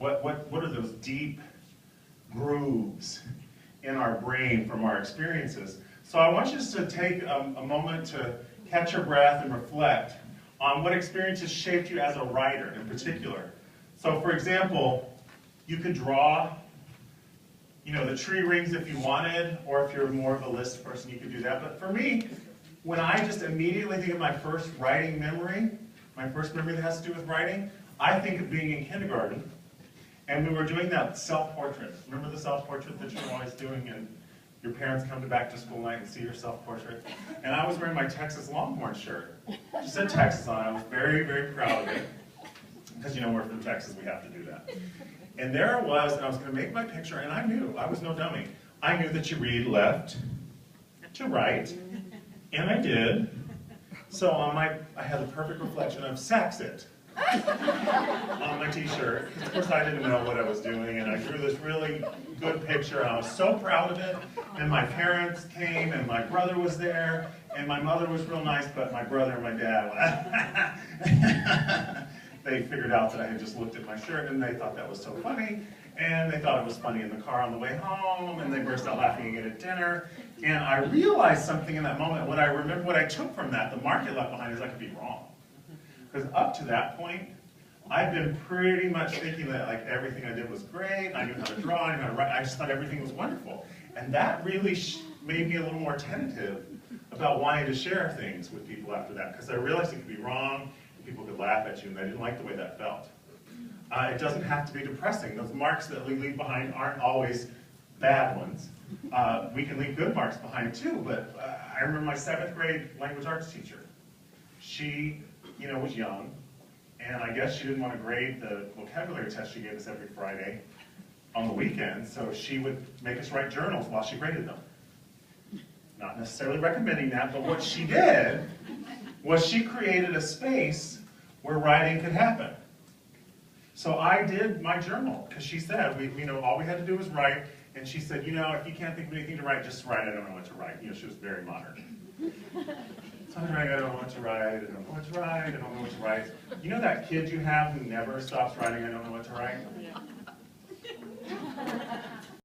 What are those deep grooves in our brain from our experiences? So I want you just to take a moment to catch your breath and reflect on what experiences shaped you as a writer in particular. So for example, you could draw, you know, the tree rings if you wanted, or if you're more of a list person, you could do that. But for me, when I just immediately think of my first writing memory, my first memory that has to do with writing, I think of being in kindergarten, and we were doing that self-portrait. Remember the self-portrait that you're always doing, and your parents come to back to school night and see your self-portrait? And I was wearing my Texas Longhorn shirt. It said Texas on it. I was very, very proud of it. Because, you know, we're from Texas, we have to do that. And there I was, and I was going to make my picture, and I knew, I was no dummy. I knew that you read left to right, and I did. So on I had the perfect reflection of Saxit on my t-shirt. Of course, I didn't know what I was doing, and I drew this really good picture, and I was so proud of it. And my parents came, and my brother was there, and my mother was real nice, but my brother and my dad, they figured out that I had just looked at my shirt, and they thought that was so funny, and they thought it was funny in the car on the way home, and they burst out laughing again at dinner. And I realized something in that moment. What I remember, what I took from that, the mark it left behind, is I could be wrong. Because up to that point, I'd been pretty much thinking that like everything I did was great, I knew how to draw, I knew how to write, I just thought everything was wonderful. And that really made me a little more tentative about wanting to share things with people after that, because I realized it could be wrong, and people could laugh at you, and I didn't like the way that felt. It doesn't have to be depressing. Those marks that we leave behind aren't always bad ones. We can leave good marks behind too, but I remember my 7th grade language arts teacher. She, you know, was young, and I guess she didn't want to grade the vocabulary test she gave us every Friday on the weekend, so she would make us write journals while she graded them. Not necessarily recommending that, but what she did was she created a space where writing could happen. So I did my journal, because she said, you know, all we had to do was write, and she said, you know, if you can't think of anything to write, just write, I don't know what to write. You know, she was very modern. So I'm writing, I don't know what to write, I don't know what to write, I don't know what to write. You know that kid you have who never stops writing, I don't know what to write?